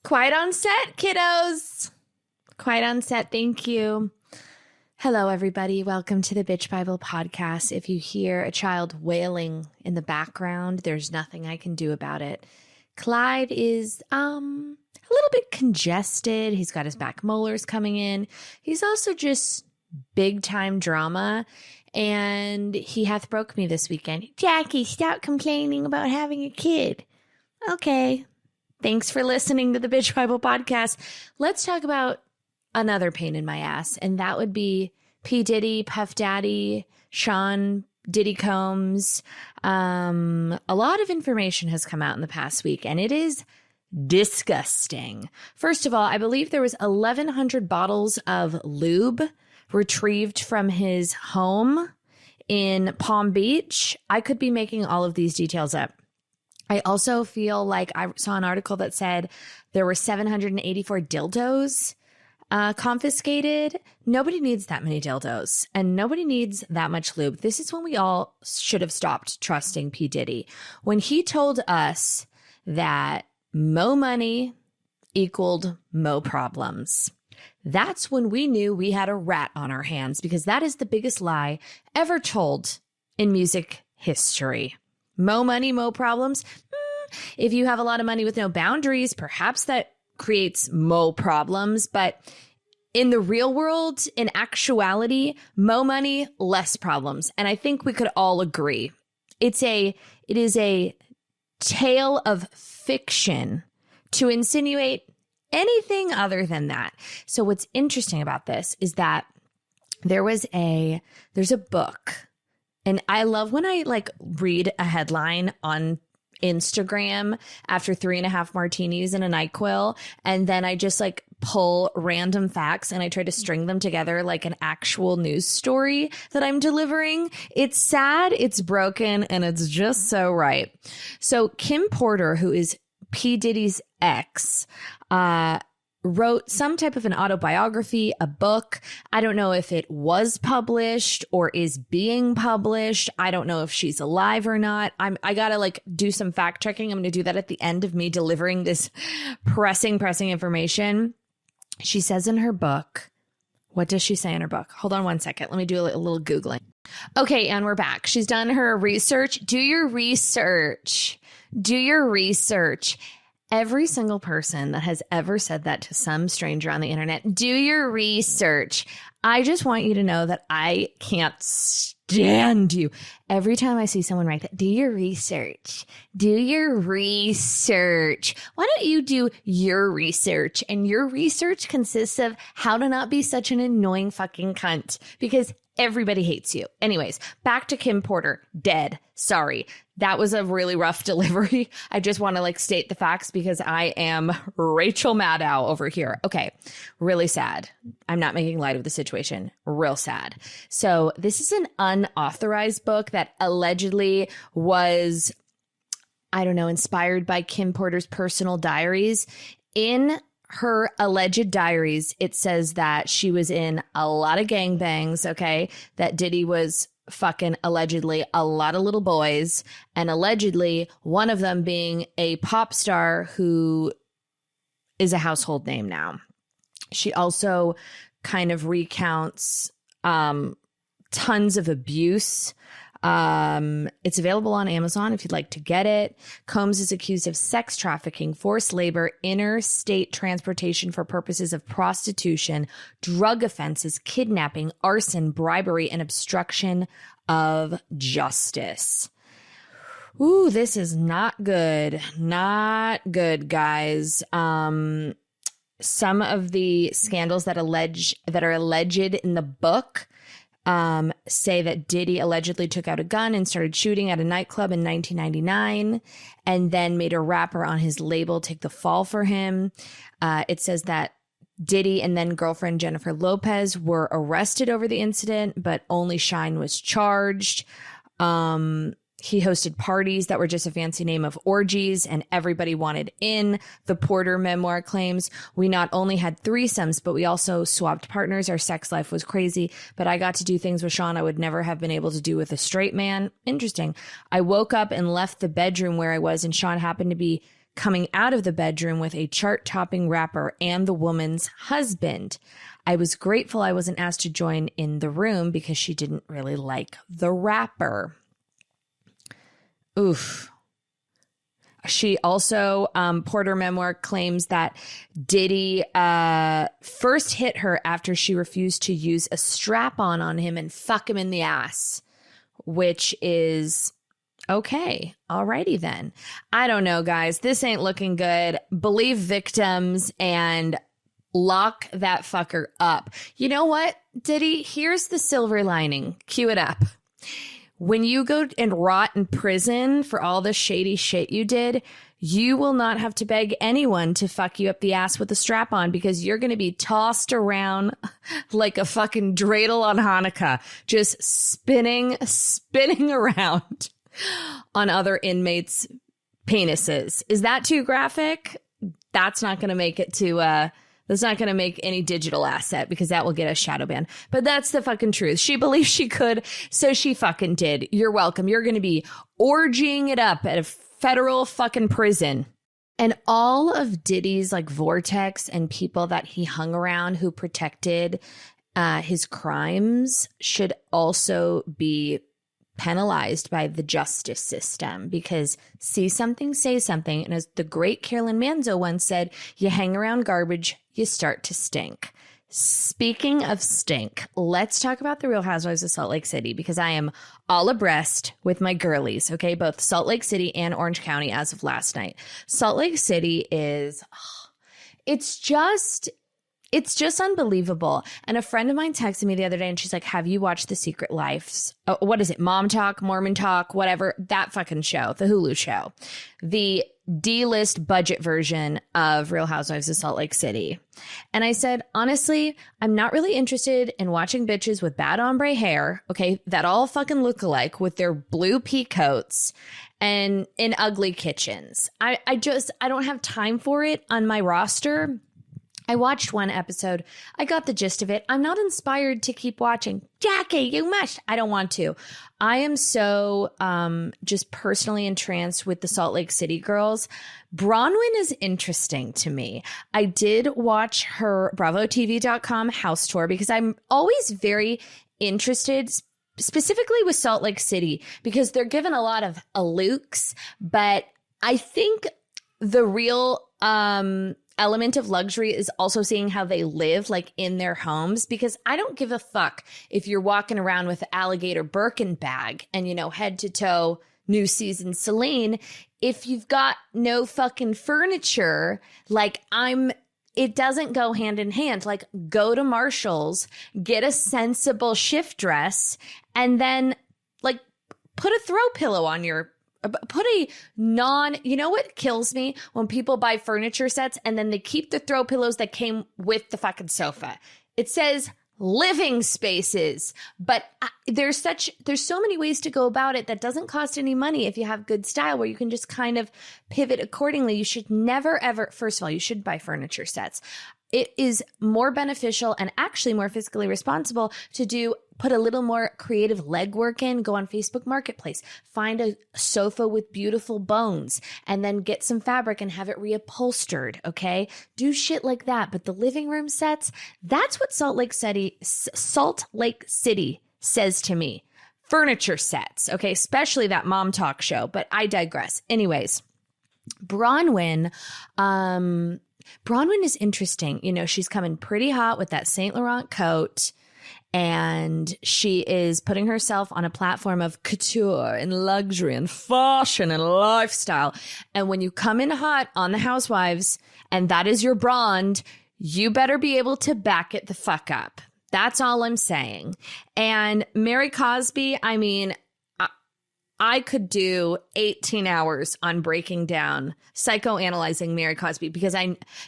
Quiet on set, kiddos. Quiet on set. Thank you. Hello, everybody. Welcome to the Bitch Bible podcast. If you hear a child wailing in the background, there's nothing I can do about it. Clyde is a little bit congested. He's got his back molars coming in. He's also just big time drama. And he hath broke me this weekend. Jackie, stop complaining about having a kid. Okay. Thanks for listening to the Bitch Bible podcast. Let's talk about another pain in my ass, and that would be P. Diddy, Puff Daddy, Sean Diddy Combs. A lot of information has come out in the past week, and it is disgusting. First of all, I believe there was 1,100 bottles of lube retrieved from his home in Palm Beach. I could be making all of these details up. I also feel like I saw an article that said there were 784 dildos confiscated. Nobody needs that many dildos, and nobody needs that much lube. This is when we all should have stopped trusting P. Diddy. When he told us that mo money equaled mo problems. That's when we knew we had a rat on our hands, because that is the biggest lie ever told in music history. Mo money, mo problems. If you have a lot of money with no boundaries, perhaps that creates mo problems. But in the real world, in actuality, mo money, less problems. And I think we could all agree. It is a tale of fiction to insinuate anything other than that. So what's interesting about this is that there's a book. And I love when I read a headline on Instagram after 3.5 martinis and a NyQuil, and then I just pull random facts and I try to string them together like an actual news story that I'm delivering. It's sad, it's broken, and it's just so right. So Kim Porter, who is P. Diddy's ex, wrote some type of an autobiography, a book. I don't know if it was published or is being published. I don't know if she's alive or not. I gotta do some fact checking. I'm gonna do that at the end of me delivering this pressing information. She says in her book, what does she say in her book? Hold on one second. Let me do a little Googling. Okay, and we're back. She's done her research. Do your research. Do your research. Every single person that has ever said that to some stranger on the internet, do your research. I just want you to know that I can't stand you. Every time I see someone write that, do your research. Do your research. Why don't you do your research? And your research consists of how to not be such an annoying fucking cunt, because everybody hates you. Anyways, back to Kim Porter. Dead. Sorry. That was a really rough delivery. I just want to state the facts because I am Rachel Maddow over here. Okay. Really sad. I'm not making light of the situation. Real sad. So this is an unauthorized book that allegedly was, inspired by Kim Porter's personal diaries. In her alleged diaries, it says that she was in a lot of gangbangs, okay? That Diddy was fucking allegedly a lot of little boys, and allegedly one of them being a pop star who is a household name now. She also kind of recounts tons of abuse. It's available on Amazon if you'd like to get it. Combs is accused of sex trafficking, forced labor, interstate transportation for purposes of prostitution, drug offenses, kidnapping, arson, bribery, and obstruction of justice. Ooh, this is not good. Not good, guys. Some of the scandals that are alleged in the book say that Diddy allegedly took out a gun and started shooting at a nightclub in 1999 and then made a rapper on his label take the fall for him. It says that Diddy and then girlfriend Jennifer Lopez were arrested over the incident, but only Shine was charged. He hosted parties that were just a fancy name of orgies, and everybody wanted in. The Porter memoir claims, we not only had threesomes, but we also swapped partners. Our sex life was crazy, but I got to do things with Sean I would never have been able to do with a straight man. Interesting. I woke up and left the bedroom where I was, and Sean happened to be coming out of the bedroom with a chart-topping rapper and the woman's husband. I was grateful I wasn't asked to join in the room because she didn't really like the rapper. Oof. She also, Porter Memoir claims that Diddy first hit her after she refused to use a strap-on on him and fuck him in the ass, which is okay. Alrighty then. I don't know, guys. This ain't looking good. Believe victims and lock that fucker up. You know what, Diddy? Here's the silver lining. Cue it up. When you go and rot in prison for all the shady shit you did, you will not have to beg anyone to fuck you up the ass with a strap on, because you're going to be tossed around like a fucking dreidel on Hanukkah, just spinning around on other inmates' penises. Is that too graphic? That's not going to make it to that's not going to make any digital asset, because that will get us shadow banned. But that's the fucking truth. She believed she could, so she fucking did. You're welcome. You're going to be orgying it up at a federal fucking prison. And all of Diddy's like vortex and people that he hung around who protected his crimes should also be penalized by the justice system, because see something, say something. And as the great Carolyn Manzo once said, you hang around garbage, you start to stink. Speaking of stink, let's talk about the Real Housewives of Salt Lake City, because I am all abreast with my girlies, okay? Both Salt Lake City and Orange County as of last night. Salt Lake City is, it's just unbelievable. And a friend of mine texted me the other day and she's like, have you watched The Secret Lives? Oh, what is it? Mom Talk, Mormon Talk, whatever. That fucking show, the Hulu show. The D-list budget version of Real Housewives of Salt Lake City. And I said, honestly, I'm not really interested in watching bitches with bad ombre hair, okay, that all fucking look alike with their blue pea coats and in ugly kitchens. I don't have time for it on my roster. I watched one episode. I got the gist of it. I'm not inspired to keep watching. Jackie, you must. I don't want to. I am so just personally entranced with the Salt Lake City girls. Bronwyn is interesting to me. I did watch her BravoTV.com house tour because I'm always very interested specifically with Salt Lake City, because they're given a lot of alooks, but I think the real element of luxury is also seeing how they live, like in their homes, because I don't give a fuck if you're walking around with the alligator Birkin bag and, you know, head to toe new season Celine. If you've got no fucking furniture, like it doesn't go hand in hand. Like, go to Marshall's, get a sensible shift dress, and then like put a throw pillow on your you know what kills me? When people buy furniture sets and then they keep the throw pillows that came with the fucking sofa. It says living spaces, but there's so many ways to go about it that doesn't cost any money if you have good style, where you can just kind of pivot accordingly. You should never, ever, first of all, you should buy furniture sets. It is more beneficial and actually more fiscally responsible to put a little more creative legwork in, go on Facebook Marketplace, find a sofa with beautiful bones, and then get some fabric and have it reupholstered, okay? Do shit like that. But the living room sets, that's what Salt Lake City says to me. Furniture sets, okay? Especially that Mom Talk show, but I digress. Anyways, Bronwyn is interesting. You know, she's coming pretty hot with that Saint Laurent coat, and she is putting herself on a platform of couture and luxury and fashion and lifestyle. And when you come in hot on the Housewives and that is your brand, you better be able to back it the fuck up. That's all I'm saying. And Mary Cosby, I mean, I could do 18 hours on breaking down, psychoanalyzing Mary Cosby, because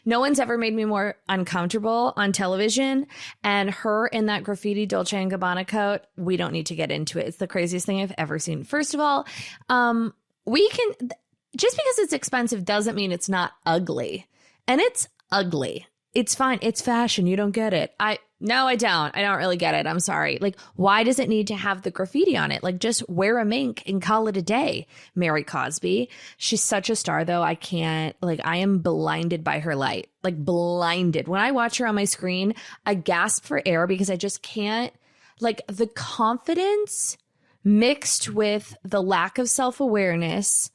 no one's ever made me more uncomfortable on television. And her in that graffiti Dolce & Gabbana coat, we don't need to get into it. It's the craziest thing I've ever seen. First of all, just because it's expensive doesn't mean it's not ugly. And it's ugly. It's fine. It's fashion. You don't get it. No, I don't. I don't really get it. I'm sorry. Like, why does it need to have the graffiti on it? Like, just wear a mink and call it a day. Mary Cosby. She's such a star, though. I can't, like, I am blinded by her light. Like, blinded. When I watch her on my screen, I gasp for air because I just can't, like, the confidence mixed with the lack of self-awareness.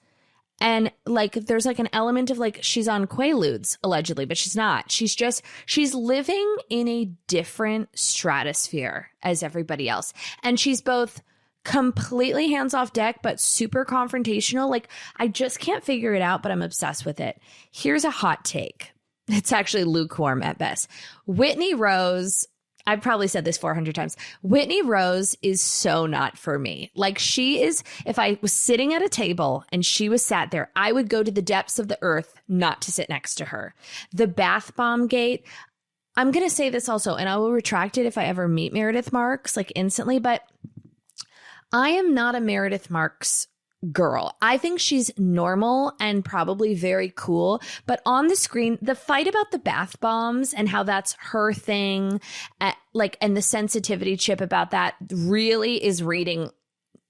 And like, there's like an element of like, she's on Quaaludes allegedly, but she's not. She's living in a different stratosphere as everybody else. And she's both completely hands off deck, but super confrontational. Like, I just can't figure it out, but I'm obsessed with it. Here's a hot take. It's actually lukewarm at best. Whitney Rose, I've probably said this 400 times. Whitney Rose is so not for me. Like, she is, if I was sitting at a table and she was sat there, I would go to the depths of the earth not to sit next to her. The bath bomb gate, I'm going to say this also, and I will retract it if I ever meet Meredith Marks, like instantly, but I am not a Meredith Marks girl. I think she's normal and probably very cool, but on the screen, the fight about the bath bombs and how that's her thing, and the sensitivity chip about that really is reading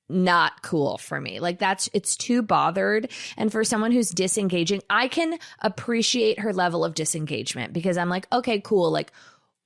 not cool for me. Like, it's too bothered. And for someone who's disengaging, I can appreciate her level of disengagement because I'm like, okay, cool. Like,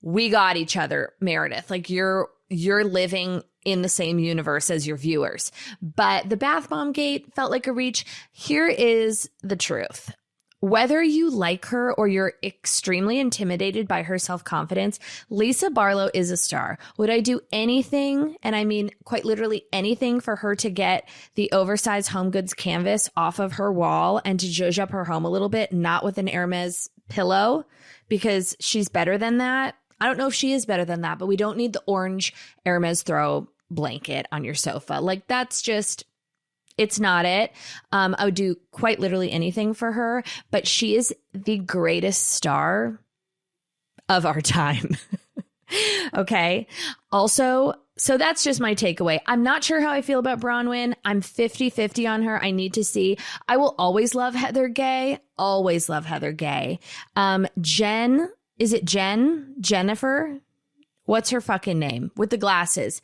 we got each other, Meredith. Like, you're living in the same universe as your viewers. But the bath bomb gate felt like a reach. Here is the truth. Whether you like her or you're extremely intimidated by her self-confidence, Lisa Barlow is a star. Would I do anything, and I mean quite literally anything, for her to get the oversized home goods canvas off of her wall and to zhuzh up her home a little bit, not with an Hermes pillow, because she's better than that? I don't know if she is better than that, but we don't need the orange Hermes throw blanket on your sofa. Like, that's just, it's not it. I would do quite literally anything for her, but she is the greatest star of our time. Okay. Also, so that's just my takeaway. I'm not sure how I feel about Bronwyn. I'm 50-50 on her. I need to see. I will always love Heather Gay. Always love Heather Gay. Jen, is it Jen? Bennifer? What's her fucking name? With the glasses.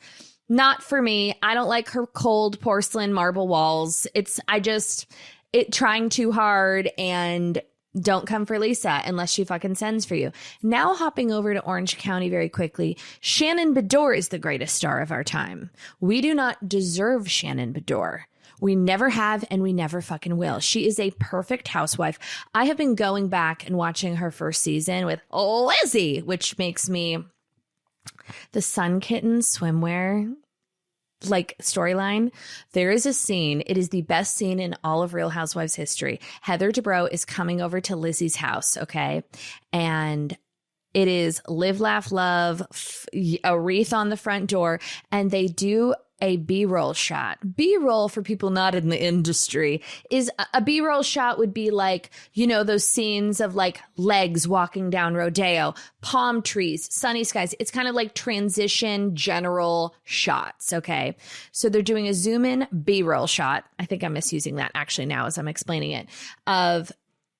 Not for me. I don't like her cold porcelain marble walls. It's trying too hard, and don't come for Lisa unless she fucking sends for you. Now hopping over to Orange County very quickly. Shannon Beador is the greatest star of our time. We do not deserve Shannon Beador. We never have, and we never fucking will. She is a perfect housewife. I have been going back and watching her first season with Lizzie, which makes me the Sun Kittens swimwear like storyline. There is a scene. It is the best scene in all of Real Housewives history. Heather Dubrow is coming over to Lizzie's house. Okay. And it is live, laugh, love, a wreath on the front door. And they do a B-roll shot. B-roll, for people not in the industry, is a B-roll shot would be like, you know, those scenes of like legs walking down Rodeo, palm trees, sunny skies. It's kind of like transition general shots. Okay. So they're doing a zoom in B-roll shot. I think I'm misusing that actually now as I'm explaining it, of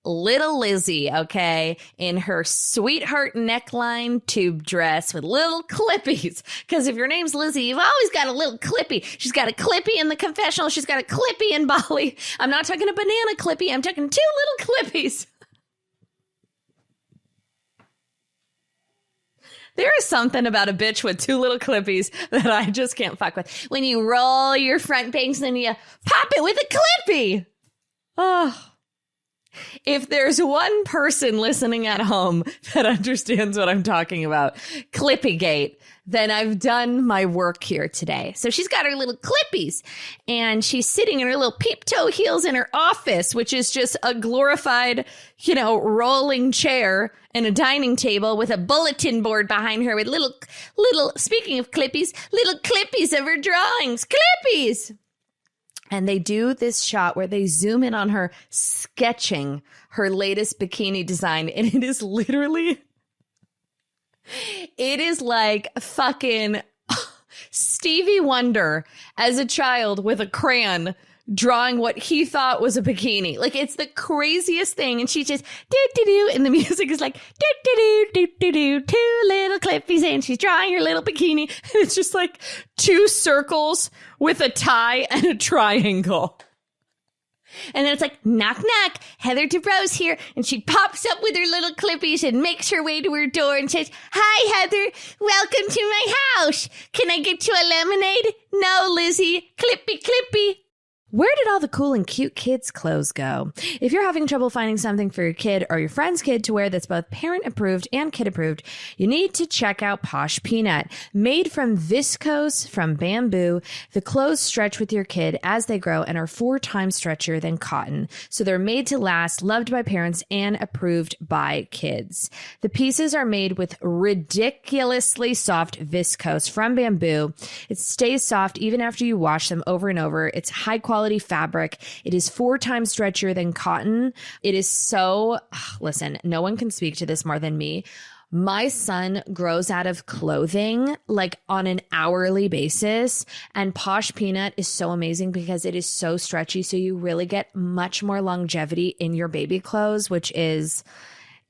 little Lizzie, okay, in her sweetheart neckline tube dress with little clippies. Because if your name's Lizzie, you've always got a little clippy. She's got a clippy in the confessional. She's got a clippy in Bali. I'm not talking a banana clippy. I'm talking 2 little clippies. There is something about a bitch with 2 little clippies that I just can't fuck with. When you roll your front bangs and then you pop it with a clippy. Oh. If there's one person listening at home that understands what I'm talking about, Clippy-gate, then I've done my work here today. So she's got her little clippies, and she's sitting in her little peep-toe heels in her office, which is just a glorified, you know, rolling chair and a dining table with a bulletin board behind her with little, speaking of clippies, little clippies of her drawings. Clippies! And they do this shot where they zoom in on her sketching her latest bikini design. And it is literally, it is like fucking Stevie Wonder as a child with a crayon drawing what he thought was a bikini. Like, it's the craziest thing. And she's just do-do-do. And the music is like do-do-do, 2 little Clippies. And she's drawing her little bikini. And it's just like 2 circles with a tie and a triangle. And then it's like, knock, knock, Heather DeBrose here. And she pops up with her little Clippies and makes her way to her door and says, hi, Heather, welcome to my house. Can I get you a lemonade? No, Lizzie, Clippy, Clippy. Where did all the cool and cute kids' clothes go? If you're having trouble finding something for your kid or your friend's kid to wear that's both parent approved and kid approved, you need to check out Posh Peanut. Made from viscose from bamboo, the clothes stretch with your kid as they grow and are 4 times stretchier than cotton. So they're made to last, loved by parents, and approved by kids. The pieces are made with ridiculously soft viscose from bamboo. It stays soft even after you wash them over and over. It's high quality fabric. It is 4 times stretchier than cotton. It is so, listen, no one can speak to this more than me. My son grows out of clothing like on an hourly basis, and Posh Peanut is so amazing because it is so stretchy. So you really get much more longevity in your baby clothes, which is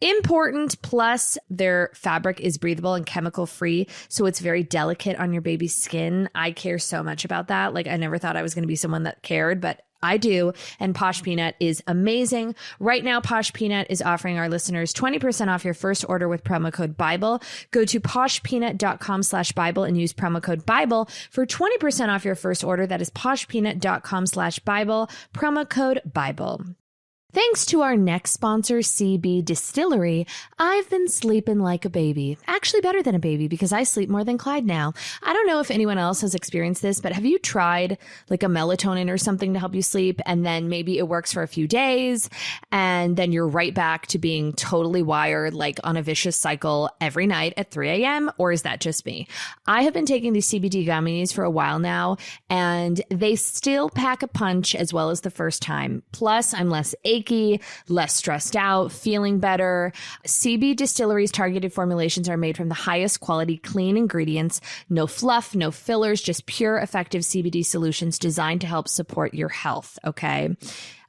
important. Plus, their fabric is breathable and chemical free, so it's very delicate on your baby's skin. I care so much about that. Like, I never thought I was going to be someone that cared, but I do. And Posh Peanut is amazing. Right now, Posh Peanut is offering our listeners 20% off your first order with promo code Bible. Go to poshpeanut.com/Bible and use promo code Bible for 20% off your first order. That is poshpeanut.com/Bible, promo code Bible. Thanks to our next sponsor, CB Distillery, I've been sleeping like a baby. Actually better than a baby because I sleep more than Clyde now. I don't know if anyone else has experienced this, but have you tried like a melatonin or something to help you sleep, and then maybe it works for a few days and then you're right back to being totally wired, like on a vicious cycle every night at 3 a.m.? Or is that just me? I have been taking these CBD gummies for a while now, and they still pack a punch as well as the first time. Plus, I'm less achy, less stressed out, feeling better. CB Distillery's targeted formulations are made from the highest quality clean ingredients, no fluff, no fillers, just pure effective CBD solutions designed to help support your health, okay?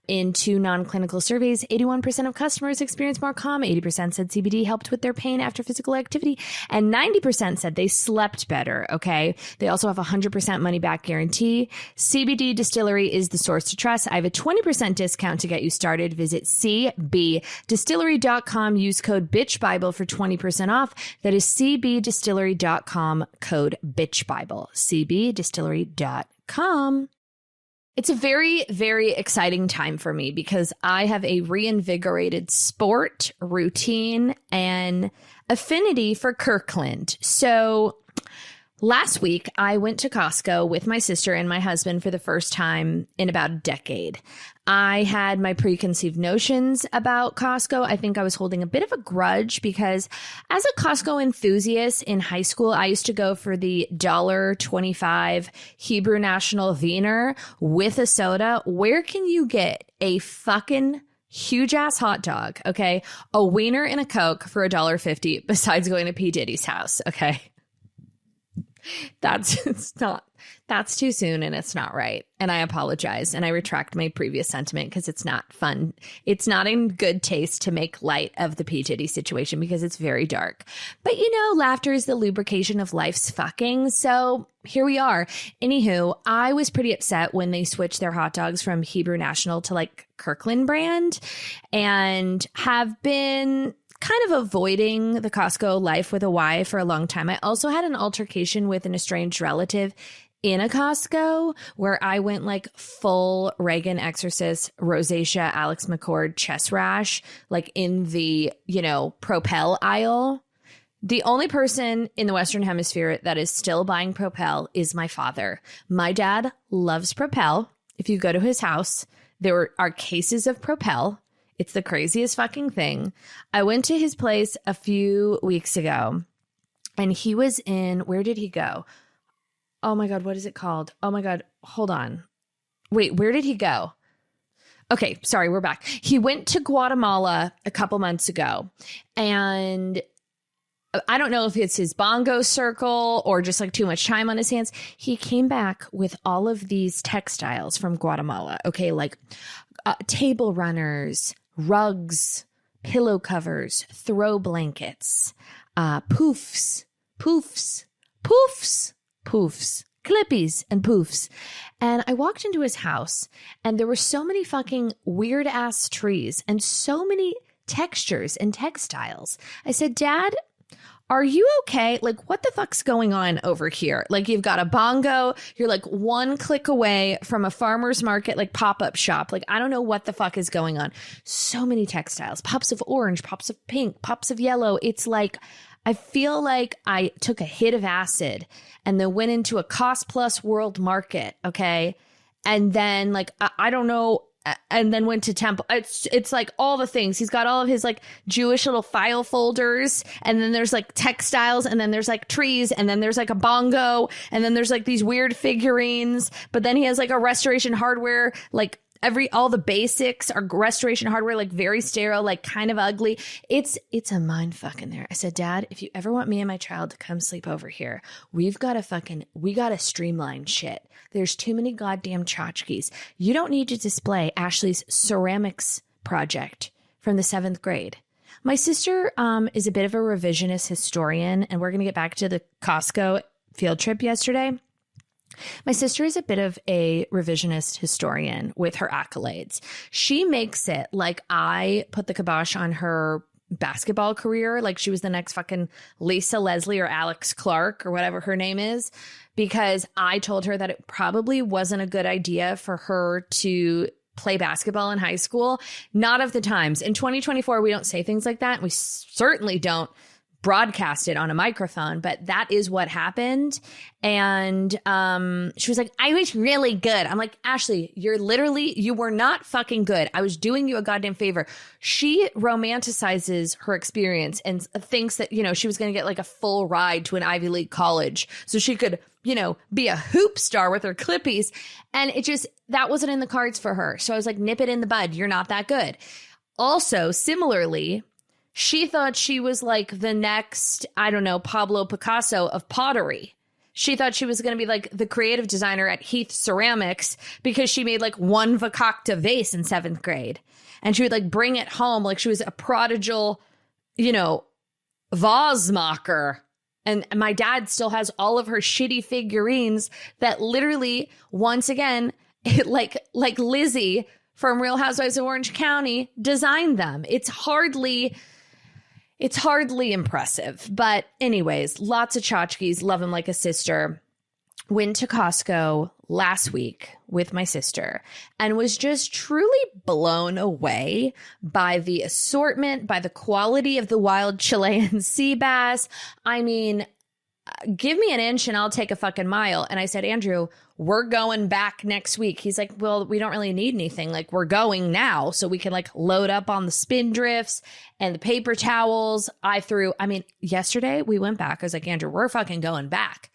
In 2 non-clinical surveys, 81% of customers experienced more calm, 80% said CBD helped with their pain after physical activity, and 90% said they slept better, okay? They also have a 100% money-back guarantee. CBD Distillery is the source to trust. I have a 20% discount to get you started. Visit cbdistillery.com. Use code BitchBible for 20% off. That is cbdistillery.com, code BitchBible. cbdistillery.com. It's a very, very exciting time for me because I have a reinvigorated sport, routine, and affinity for Kirkland. So last week, I went to Costco with my sister and my husband for the first time in about a decade. I had my preconceived notions about Costco. I think I was holding a bit of a grudge because as a Costco enthusiast in high school, I used to go for the $1.25 Hebrew National Wiener with a soda. Where can you get a fucking huge ass hot dog, okay? A wiener and a Coke for $1.50 besides going to P. Diddy's house, okay? That's too soon and it's not right. And I apologize. And I retract my previous sentiment because it's not fun. It's not in good taste to make light of the P. Diddy situation because it's very dark. But you know, laughter is the lubrication of life's fucking. So here we are. Anywho, I was pretty upset when they switched their hot dogs from Hebrew National to like Kirkland brand, and have been kind of avoiding the Costco life with a Y for a long time. I also had an altercation with an estranged relative in a Costco where I went like full Reagan exorcist, rosacea, Alex McCord chest rash, like in the, Propel aisle. The only person in the Western Hemisphere that is still buying Propel is my father. My dad loves Propel. If you go to his house, there are cases of Propel. It's the craziest fucking thing. I went to his place a few weeks ago and he was in, where did he go? Oh my God, what is it called? Oh my God, hold on. Wait, where did he go? Okay, sorry, we're back. He went to Guatemala a couple months ago, and I don't know if it's his bongo circle or just like too much time on his hands. He came back with all of these textiles from Guatemala. Okay, like table runners, rugs, pillow covers, throw blankets, poofs, Clippies and poofs. And I walked into his house and there were so many fucking weird ass trees and so many textures and textiles. I said, Dad, are you okay? Like, what the fuck's going on over here? Like, you've got a bongo. You're like one click away from a farmer's market, like pop-up shop. Like, I don't know what the fuck is going on. So many textiles, pops of orange, pops of pink, pops of yellow. It's like, I feel like I took a hit of acid and then went into a cost plus world market. Okay. And then like, I don't know. And then went to temple. It's like all the things. He's got all of his like Jewish little file folders. And then there's like textiles. And then there's like trees. And then there's like a bongo. And then there's like these weird figurines. But then he has like a restoration hardware, like all the basics are restoration hardware, like very sterile, like kind of ugly. It's a mind fucking there. I said, Dad, if you ever want me and my child to come sleep over here, we got to streamline shit. There's too many goddamn tchotchkes. You don't need to display Ashley's ceramics project from the 7th grade. My sister is a bit of a revisionist historian, and we're going to get back to the Costco field trip yesterday. My sister is a bit of a revisionist historian with her accolades. She makes it like I put the kibosh on her basketball career, like she was the next fucking Lisa Leslie or Alex Clark or whatever her name is, because I told her that it probably wasn't a good idea for her to play basketball in high school. Not of the times. In 2024, we don't say things like that. We certainly don't broadcast it on a microphone, but that is what happened. And she was like, I was really good. I'm like, Ashley, you were not fucking good. I was doing you a goddamn favor. She romanticizes her experience and thinks that, she was going to get like a full ride to an Ivy League college so she could, be a hoop star with her Clippies. And that wasn't in the cards for her. So I was like, nip it in the bud. You're not that good. Also, similarly, she thought she was like the next, I don't know, Pablo Picasso of pottery. She thought she was going to be like the creative designer at Heath Ceramics because she made like one Vakakta vase in 7th grade. And she would like bring it home like she was a prodigal, vase maker. And my dad still has all of her shitty figurines that literally, once again, like Lizzie from Real Housewives of Orange County designed them. It's hardly impressive. But anyways, lots of tchotchkes, love him like a sister. Went to Costco last week with my sister and was just truly blown away by the assortment, by the quality of the wild Chilean sea bass. I mean, give me an inch and I'll take a fucking mile. And I said, Andrew, we're going back next week. He's like, well, we don't really need anything. Like, we're going now so we can like load up on the spin drifts and the paper towels. Yesterday we went back. I was like, Andrew, we're fucking going back.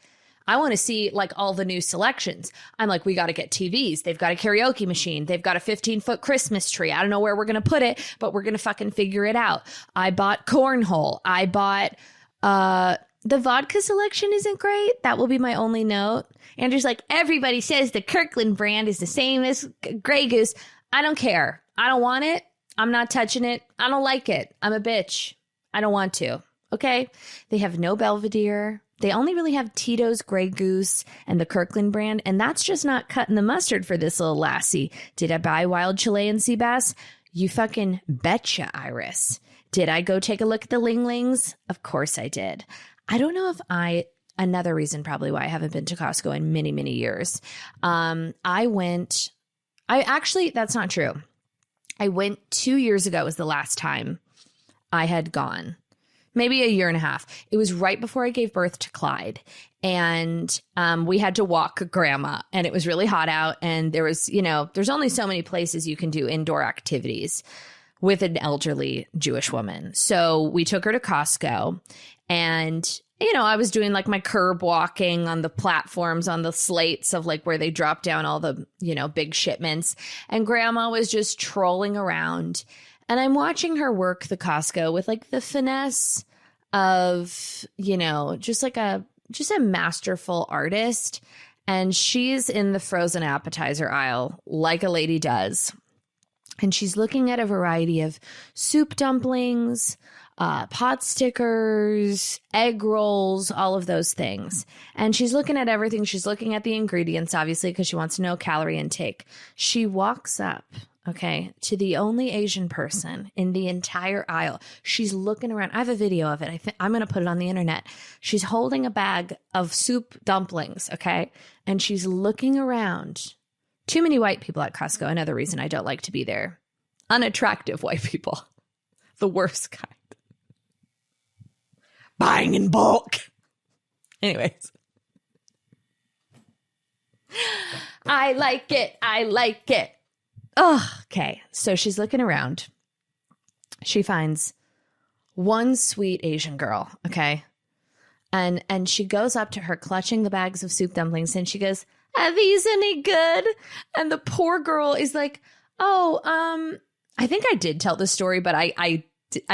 I want to see like all the new selections. I'm like, we got to get TVs. They've got a karaoke machine. They've got a 15-foot Christmas tree. I don't know where we're going to put it, but we're going to fucking figure it out. I bought cornhole. I bought, the vodka selection isn't great. That will be my only note. Andrew's like, everybody says the Kirkland brand is the same as Grey Goose. I don't care. I don't want it. I'm not touching it. I don't like it. I'm a bitch. I don't want to. Okay. They have no Belvedere. They only really have Tito's Grey Goose and the Kirkland brand. And that's just not cutting the mustard for this little lassie. Did I buy wild Chilean sea bass? You fucking betcha, Iris. Did I go take a look at the Ling Lings? Of course I did. I don't know if another reason probably why I haven't been to Costco in many, many years. That's not true. I went 2 years ago was the last time I had gone. Maybe a year and a half. It was right before I gave birth to Clyde. And we had to walk grandma and it was really hot out. And there was, there's only so many places you can do indoor activities with an elderly Jewish woman. So we took her to Costco and, I was doing like my curb walking on the platforms on the slates of like where they drop down all the, big shipments. And grandma was just trolling around. And I'm watching her work the Costco with like the finesse of, just a masterful artist. And she's in the frozen appetizer aisle like a lady does. And she's looking at a variety of soup dumplings, pot stickers, egg rolls, all of those things. And she's looking at everything. She's looking at the ingredients, obviously, because she wants to know calorie intake. She walks up, to the only Asian person in the entire aisle. She's looking around. I have a video of it. I'm going to put it on the internet. She's holding a bag of soup dumplings, and she's looking around. Too many white people at Costco. Another reason I don't like to be there. Unattractive white people. The worst kind. Buying in bulk. Anyways. I like it. I like it. Oh, okay. So she's looking around. She finds one sweet Asian girl, And she goes up to her clutching the bags of soup dumplings and she goes, "Are these any good?" And the poor girl is like, I think I did tell the story, but I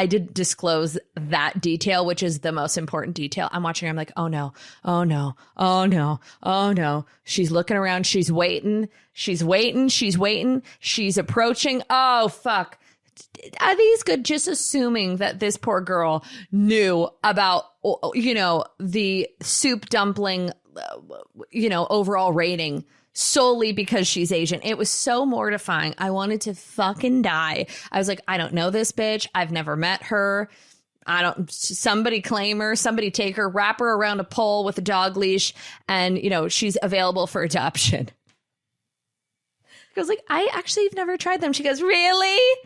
did disclose that detail, which is the most important detail. I'm watching her. I'm like, oh no, oh no, oh no, oh no. She's looking around. She's waiting. She's waiting. She's waiting. She's approaching. Oh, fuck. Are these good? Just assuming that this poor girl knew about, the soup dumpling, overall rating solely because she's Asian. It was so mortifying. I wanted to fucking die. I was like, I don't know this bitch. I've never met her. Somebody claim her, somebody take her, wrap her around a pole with a dog leash, and, she's available for adoption. I was like, I actually have never tried them. She goes, really?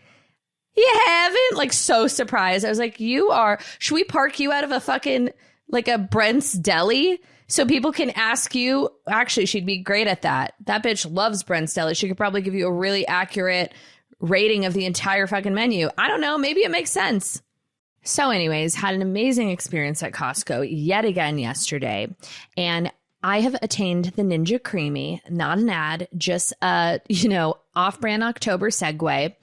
You haven't? Like, so surprised. I was like, should we park you out of a fucking, like a Brent's Deli? So people can ask you. Actually, she'd be great at that. That bitch loves Brent's Deli. She could probably give you a really accurate rating of the entire fucking menu. I don't know. Maybe it makes sense. So anyways, had an amazing experience at Costco yet again yesterday. And I have attained the Ninja Creamy, not an ad, just a, off-brand October segue.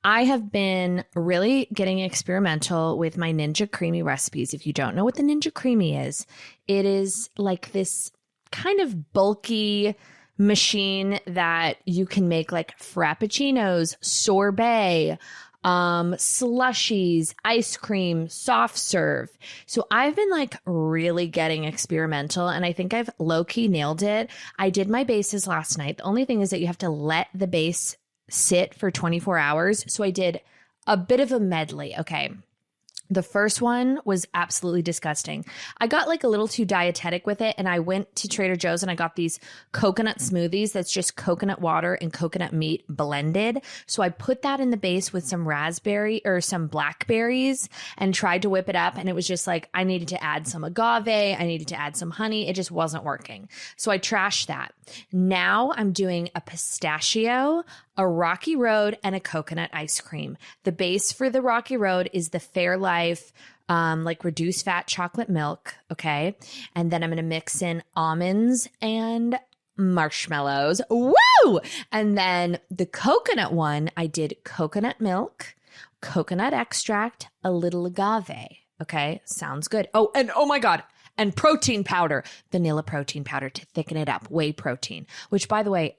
I have been really getting experimental with my Ninja Creamy recipes. If you don't know what the Ninja Creamy is, it is like this kind of bulky machine that you can make like frappuccinos, sorbet, slushies, ice cream, soft serve. So I've been like really getting experimental and I think I've low-key nailed it. I did my bases last night. The only thing is that you have to let the base sit for 24 hours. So I did a bit of a medley. The first one was absolutely disgusting. I got like a little too dietetic with it, and I went to Trader Joe's and I got these coconut smoothies that's just coconut water and coconut meat blended. So I put that in the base with some raspberry or some blackberries and tried to whip it up, and it was just like I needed to add some agave, I needed to add some honey. It just wasn't working. So I trashed that. Now I'm doing a pistachio, a Rocky Road, and a coconut ice cream. The base for the Rocky Road is the Fairlife like reduced fat chocolate milk. And then I'm going to mix in almonds and marshmallows. Woo! And then the coconut one, I did coconut milk, coconut extract, a little agave. Sounds good. Oh, and oh my God. And protein powder, vanilla protein powder to thicken it up, whey protein, which by the way,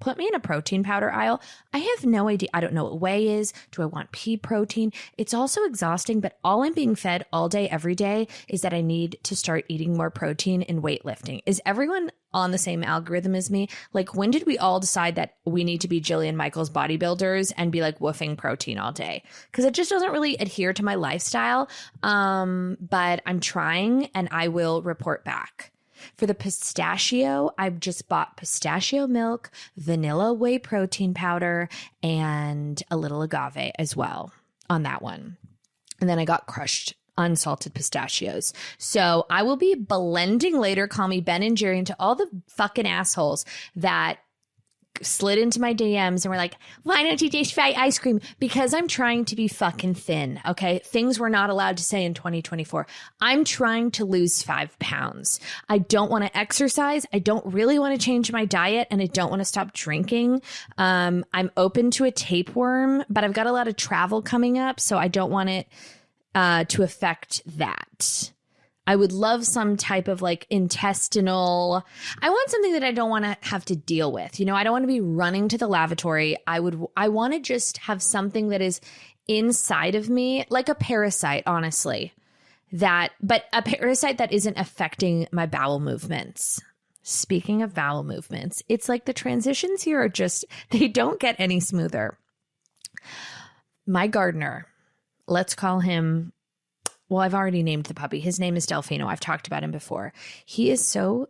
put me in a protein powder aisle. I have no idea. I don't know what whey is. Do I want pea protein? It's also exhausting, but all I'm being fed all day, every day is that I need to start eating more protein and weightlifting. Is everyone on the same algorithm as me? Like, when did we all decide that we need to be Jillian Michaels bodybuilders and be like woofing protein all day? Because it just doesn't really adhere to my lifestyle. But I'm trying and I will report back. For the pistachio, I've just bought pistachio milk, vanilla whey protein powder, and a little agave as well on that one. And then I got crushed unsalted pistachios. So I will be blending later. Call me Ben and Jerry, into all the fucking assholes that slid into my DMs and were like, why don't you just try ice cream? Because I'm trying to be fucking thin. Things we're not allowed to say in 2024. I'm trying to lose 5 pounds. I don't want to exercise. I don't really want to change my diet, and I don't want to stop drinking. I'm open to a tapeworm, but I've got a lot of travel coming up, so I don't want it to affect that. I would love some type of like intestinal. I want something that I don't want to have to deal with. I don't want to be running to the lavatory. I want to just have something that is inside of me, like a parasite, honestly. But a parasite that isn't affecting my bowel movements. Speaking of bowel movements, it's like the transitions here are just, they don't get any smoother. My gardener, let's call him, well, I've already named the puppy. His name is Delfino. I've talked about him before. He is so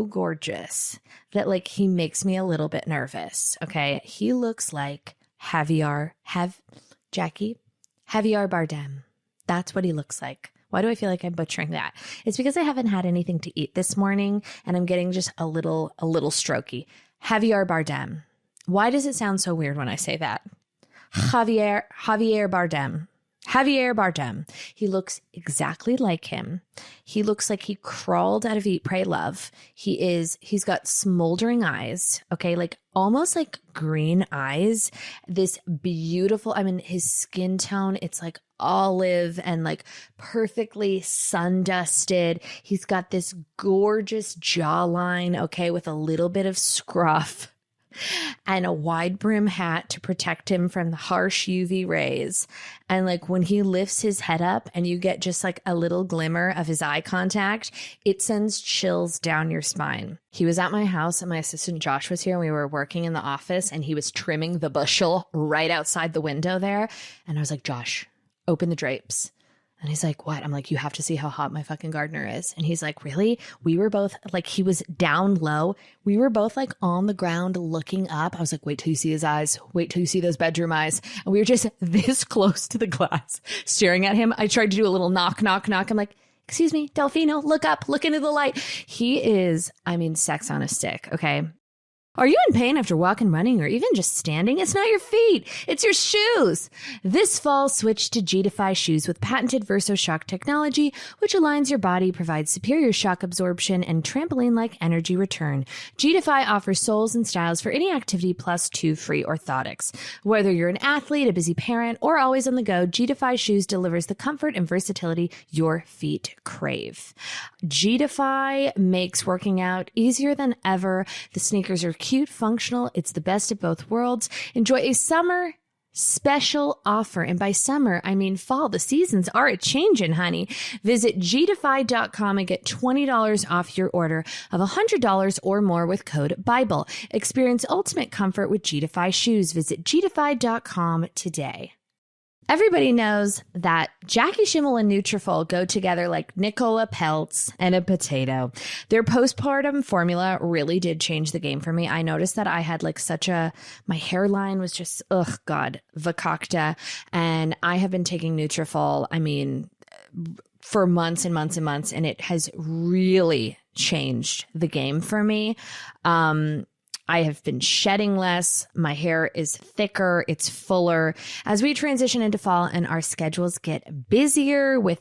gorgeous that like he makes me a little bit nervous. Okay. He looks like Javier Bardem. That's what he looks like. Why do I feel like I'm butchering that? It's because I haven't had anything to eat this morning and I'm getting just a little strokey. Javier Bardem. Why does it sound so weird when I say that? Javier Bardem. Javier Bardem. He looks exactly like him. He looks like he crawled out of Eat, Pray, Love. He's got smoldering eyes, okay, like almost like green eyes. This beautiful, his skin tone, it's like olive and like perfectly sun dusted. He's got this gorgeous jawline, okay, with a little bit of scruff. And a wide brim hat to protect him from the harsh UV rays. And like when he lifts his head up and you get just like a little glimmer of his eye contact, it sends chills down your spine. He was at my house and my assistant Josh was here and we were working in the office and he was trimming the bushel right outside the window there. And I was like, Josh, open the drapes. And he's like, what? I'm like, you have to see how hot my fucking gardener is. And he's like, really? We were both like, he was down low. We were both like on the ground looking up. I was like, wait till you see his eyes. Wait till you see those bedroom eyes. And we were just this close to the glass staring at him. I tried to do a little knock. I'm like, excuse me, Delfino, look up, look into the light. He is, sex on a stick. Okay. Are you in pain after walking, running, or even just standing? It's not your feet. It's your shoes. This fall, switch to G-Defy shoes with patented VersoShock technology, which aligns your body, provides superior shock absorption, and trampoline-like energy return. G-Defy offers soles and styles for any activity plus 2 free orthotics. Whether you're an athlete, a busy parent, or always on the go, G-Defy shoes delivers the comfort and versatility your feet crave. G-Defy makes working out easier than ever. The sneakers are cute, functional. It's the best of both worlds. Enjoy a summer special offer. And by summer, I mean fall. The seasons are a-changin', honey. Visit gdefy.com and get $20 off your order of $100 or more with code BIBLE. Experience ultimate comfort with G-Defy shoes. Visit gdefy.com today. Everybody knows that Jackie Schimmel and Nutrafol go together like Nicola Peltz and a potato. Their postpartum formula really did change the game for me. I noticed that I had like my hairline was just, vakakta. And I have been taking Nutrafol, for months and months and months, and it has really changed the game for me. I have been shedding less. My hair is thicker. It's fuller. As we transition into fall and our schedules get busier with,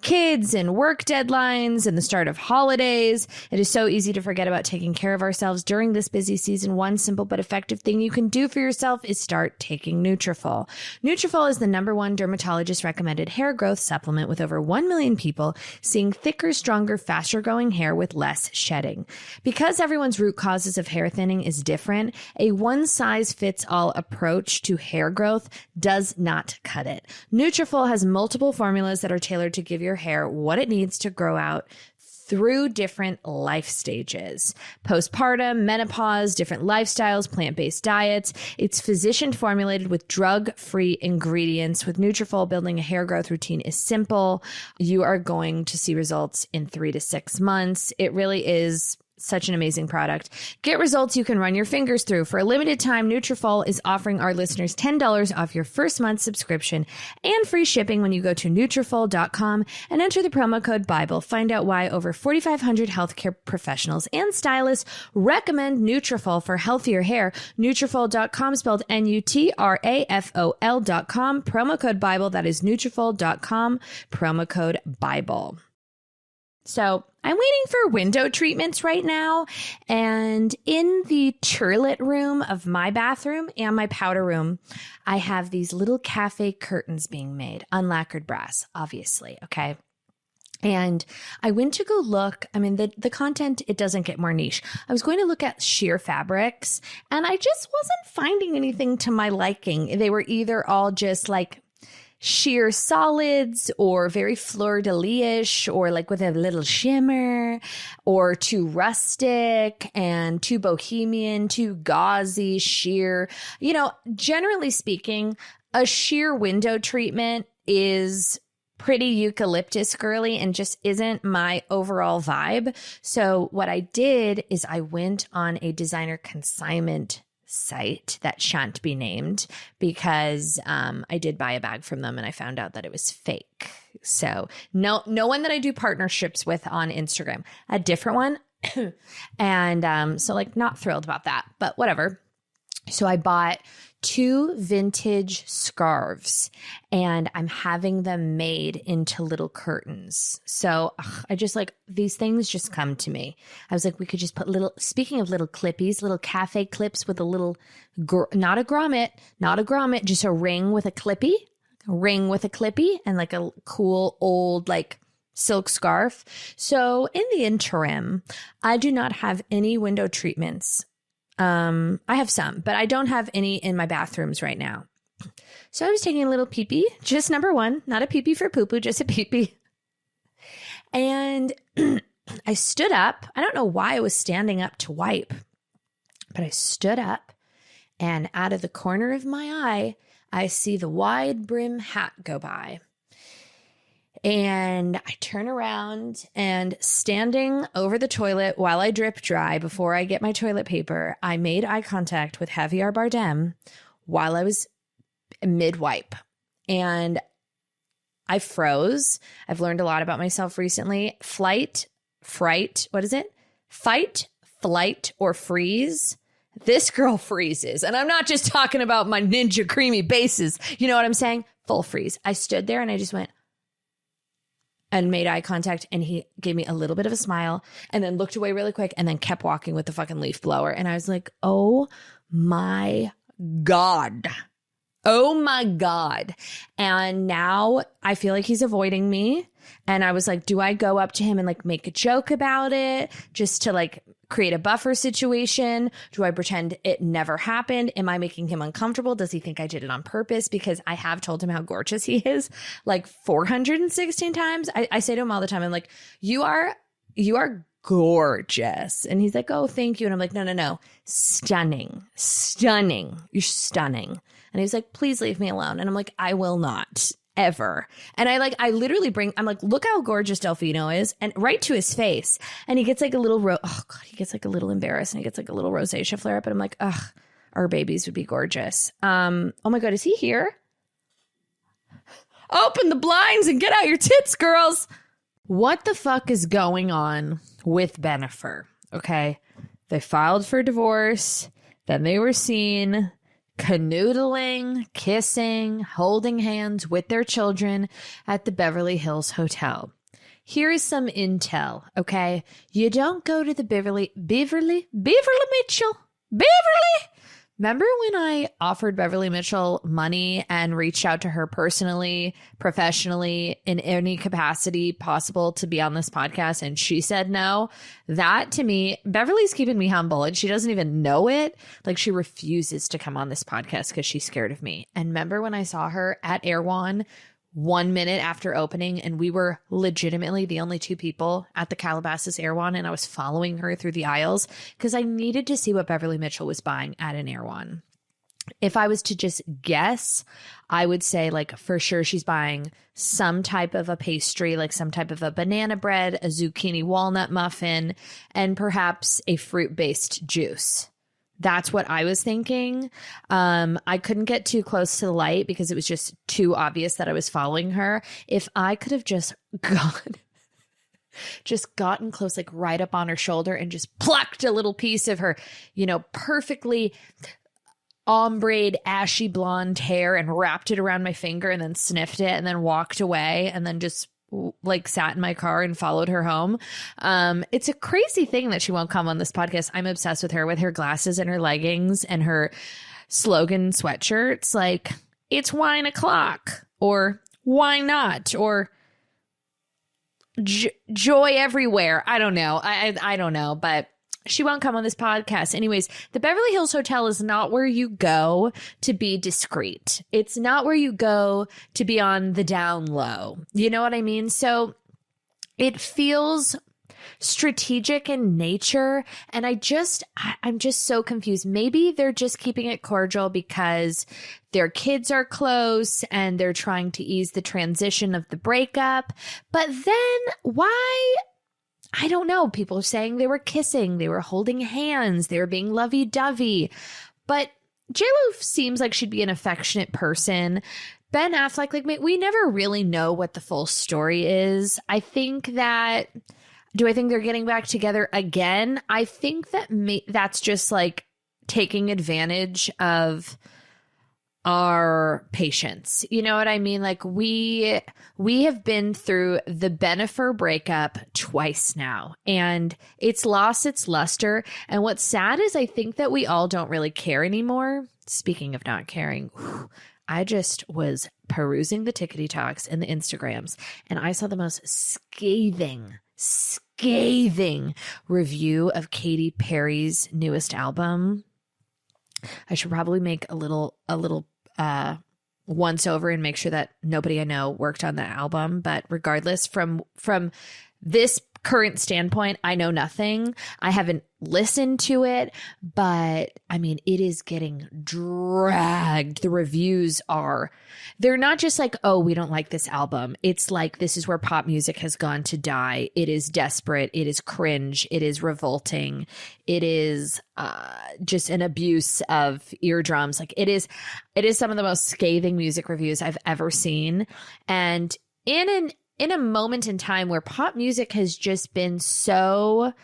kids and work deadlines and the start of holidays, it is so easy to forget about taking care of ourselves during this busy season. One simple but effective thing you can do for yourself is start taking Nutrafol. Nutrafol is the #1 dermatologist recommended hair growth supplement with over 1 million people seeing thicker, stronger, faster growing hair with less shedding. Because everyone's root causes of hair thinning is different, a one-size-fits-all approach to hair growth does not cut it. Nutrafol has multiple formulas that are tailored to give your hair what it needs to grow out through different life stages. Postpartum, menopause, different lifestyles, plant-based diets. It's physician formulated with drug-free ingredients. With Nutrafol, building a hair growth routine is simple. You are going to see results in 3 to 6 months. It really is such an amazing product. Get results you can run your fingers through. For a limited time, Nutrafol is offering our listeners $10 off your first month subscription and free shipping when you go to Nutrafol.com and enter the promo code BIBLE. Find out why over 4,500 healthcare professionals and stylists recommend Nutrafol for healthier hair. Nutrafol.com, spelled Nutrafol.com, promo code BIBLE. That is Nutrafol.com, promo code BIBLE. So I'm waiting for window treatments right now. And in the turlet room of my bathroom and my powder room, I have these little cafe curtains being made, unlacquered brass, obviously. Okay. And I went to go look. I mean, the content, it doesn't get more niche. I was going to look at sheer fabrics and I just wasn't finding anything to my liking. They were either all just like sheer solids or very fleur-de-lis-ish or like with a little shimmer or too rustic and too bohemian, too gauzy, sheer. You know, generally speaking, a sheer window treatment is pretty eucalyptus girly and just isn't my overall vibe. So what I did is I went on a designer consignment site that shan't be named because I did buy a bag from them and I found out that it was fake. So no one that I do partnerships with on Instagram, a different one. And so like not thrilled about that, but whatever. So I bought 2 vintage scarves and I'm having them made into little curtains. So I just like, these things just come to me. I was like, we could just put speaking of little clippies, little cafe clips with a little, not a grommet, just a ring with a clippy and like a cool old like silk scarf. So in the interim, I do not have any window treatments. I have some, but I don't have any in my bathrooms right now. So I was taking a little pee-pee, just number 1, not a pee-pee for poo-poo, just a pee-pee. And I stood up. I don't know why I was standing up to wipe, but I stood up and out of the corner of my eye, I see the wide brim hat go by. And I turn around and standing over the toilet while I drip dry before I get my toilet paper, I made eye contact with Javier Bardem while I was mid-wipe. And I froze. I've learned a lot about myself recently. Fight, flight, or freeze. This girl freezes. And I'm not just talking about my Ninja Creamy bases. You know what I'm saying? Full freeze. I stood there and I just went, and made eye contact, and he gave me a little bit of a smile and then looked away really quick and then kept walking with the fucking leaf blower. And I was like, oh my God. Oh my God. And now I feel like he's avoiding me. And I was like, do I go up to him and like make a joke about it just to like create a buffer situation? Do I pretend it never happened? Am I making him uncomfortable? Does he think I did it on purpose? Because I have told him how gorgeous he is like 416 times. I say to him all the time, I'm like, you are gorgeous. And he's like, oh, thank you. And I'm like, no. Stunning. You're stunning. And he's like, please leave me alone. And I'm like, I will not. Ever. And I literally I'm like, look how gorgeous Delfino is, and right to his face. And he gets like a little, he gets like a little embarrassed and he gets like a little rosacea flare up. And I'm like, our babies would be gorgeous. Oh my God, is he here? Open the blinds and get out your tits, girls. What the fuck is going on with Bennifer? Okay. They filed for divorce. Then they were seen canoodling, kissing, holding hands with their children at the Beverly Hills Hotel. Here is some intel, okay? You don't go to the Beverly Mitchell. Remember when I offered Beverly Mitchell money and reached out to her personally, professionally, in any capacity possible to be on this podcast, and she said no? That to me, Beverly's keeping me humble and she doesn't even know it. Like, she refuses to come on this podcast because she's scared of me. And remember when I saw her at Erewhon 1 minute after opening, and we were legitimately the only 2 people at the Calabasas Erewhon, and I was following her through the aisles because I needed to see what Beverly Mitchell was buying at an Erewhon. If I was to just guess, I would say like for sure she's buying some type of a pastry, like some type of a banana bread, a zucchini walnut muffin, and perhaps a fruit-based juice. That's what I was thinking. I couldn't get too close to the light because it was just too obvious that I was following her. If I could have just gotten close, like right up on her shoulder and just plucked a little piece of her, perfectly ombre'd ashy blonde hair and wrapped it around my finger and then sniffed it and then walked away and then just like sat in my car and followed her home. It's a crazy thing that she won't come on this podcast. I'm obsessed with her glasses and her leggings and her slogan sweatshirts. Like, it's wine o'clock, or why not, or joy everywhere. I don't know. I don't know, but she won't come on this podcast. Anyways, the Beverly Hills Hotel is not where you go to be discreet. It's not where you go to be on the down low. You know what I mean? So it feels strategic in nature. And I'm just so confused. Maybe they're just keeping it cordial because their kids are close and they're trying to ease the transition of the breakup. But then why? I don't know. People are saying they were kissing, they were holding hands, they were being lovey-dovey. But JLo seems like she'd be an affectionate person. Ben Affleck, like, we never really know what the full story is. I think they're getting back together again? I think that that's just like taking advantage of our patience. You know what I mean? Like, we have been through the Bennifer breakup twice now, and it's lost its luster. And what's sad is I think that we all don't really care anymore. Speaking of not caring, I just was perusing the tickety talks and the Instagrams, and I saw the most scathing review of Katy Perry's newest album. I should probably make a little once over and make sure that nobody I know worked on the album. But regardless, from this current standpoint, I know nothing. I haven't listened to it, but I mean, it is getting dragged. The reviews they're not just like, oh, we don't like this album. It's like, this is where pop music has gone to die. It is desperate. It is cringe. It is revolting. It is just an abuse of eardrums. Like, it is some of the most scathing music reviews I've ever seen. And in a moment in time where pop music has just been so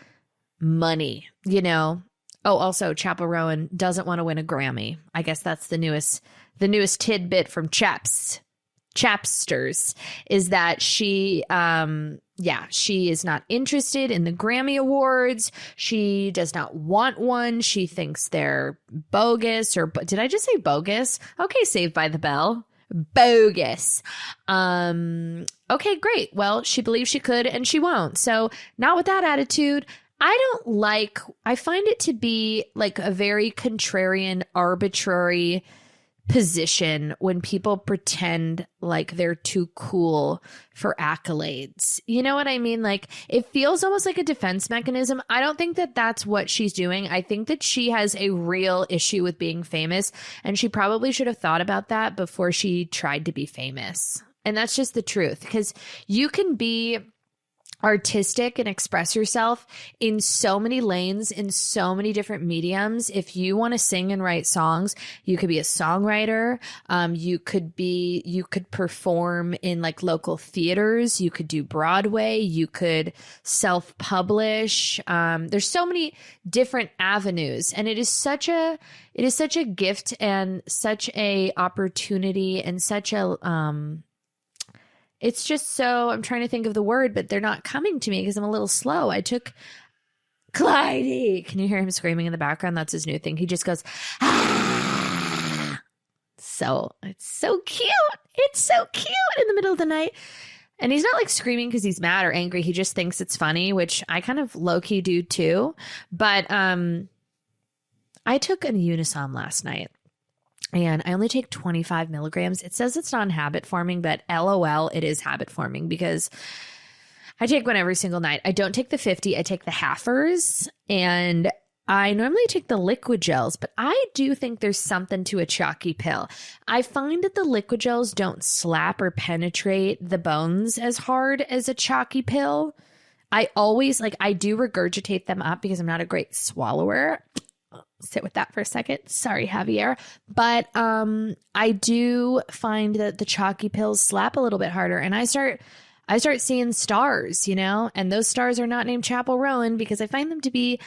money, you know. Oh, also, Chappell Rowan doesn't want to win a Grammy. I guess that's the newest tidbit from Chapsters is that she is not interested in the Grammy Awards. She does not want one. She thinks they're bogus, or did I just say bogus? Okay, Saved by the Bell. Bogus. Okay, great. Well, she believes she could and she won't. So not with that attitude. I find it to be like a very contrarian, arbitrary position when people pretend like they're too cool for accolades. You know what I mean? Like, it feels almost like a defense mechanism. I don't think that that's what she's doing. I think that she has a real issue with being famous, and she probably should have thought about that before she tried to be famous. And that's just the truth, because you can be artistic and express yourself in so many lanes, in so many different mediums. If you want to sing and write songs, you could be a songwriter. You could perform in like local theaters. You could do Broadway. You could self-publish. There's so many different avenues, and it is such a gift and such a opportunity and such a, it's just so, I'm trying to think of the word, but they're not coming to me because I'm a little slow. I took Clyde. Can you hear him screaming in the background? That's his new thing. He just goes, ah. So it's so cute. It's so cute in the middle of the night. And he's not like screaming because he's mad or angry. He just thinks it's funny, which I kind of low-key do too. But I took a Unisom last night. And I only take 25 milligrams. It says it's non-habit forming, but LOL, it is habit forming because I take one every single night. I don't take the 50. I take the halfers, and I normally take the liquid gels, but I do think there's something to a chalky pill. I find that the liquid gels don't slap or penetrate the bones as hard as a chalky pill. I do regurgitate them up because I'm not a great swallower. Sit with that for a second. Sorry, Javier. But I do find that the chalky pills slap a little bit harder, and I start seeing stars, you know, and those stars are not named Chappell Rowan because I find her to be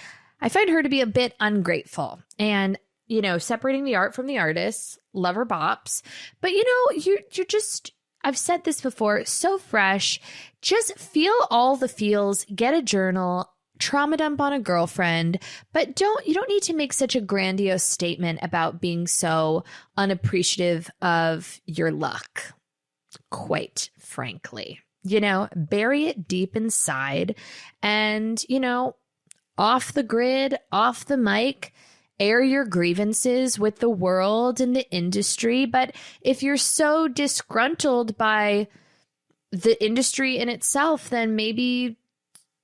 a bit ungrateful. And, you know, separating the art from the artist, love her bops. But, you know, you're just, I've said this before, so fresh. Just feel all the feels, get a journal, trauma dump on a girlfriend, but you don't need to make such a grandiose statement about being so unappreciative of your luck, quite frankly. Bury it deep inside and, off the grid, off the mic, air your grievances with the world and the industry. But if you're so disgruntled by the industry in itself, then maybe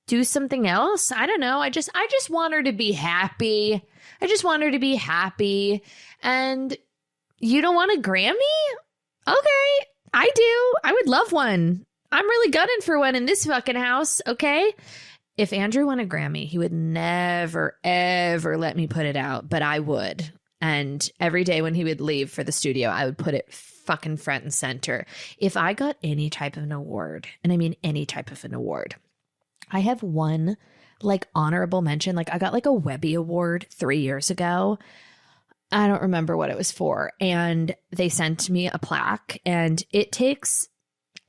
do something else. I don't know. I just want her to be happy. I just want her to be happy. And you don't want a Grammy? Okay, I do. I would love one. I'm really gunning for one in this fucking house, okay? If Andrew won a Grammy, he would never, ever let me put it out, but I would. And every day when he would leave for the studio, I would put it fucking front and center. If I got any type of an award, and I mean any type of an award, I have one honorable mention. Like I got a Webby Award 3 years ago. I don't remember what it was for. And they sent me a plaque, and it takes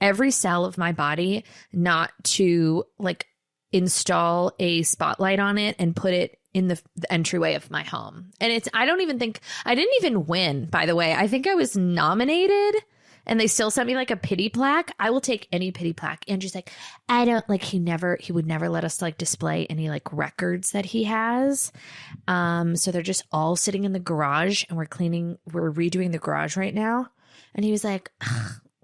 every cell of my body not to install a spotlight on it and put it in the entryway of my home. And I didn't even win, by the way. I think I was nominated and they still sent me a pity plaque. I will take any pity plaque. Andrew's I don't he would never let us display any records that he has. So they're just all sitting in the garage, and we're redoing the garage right now. And he was like,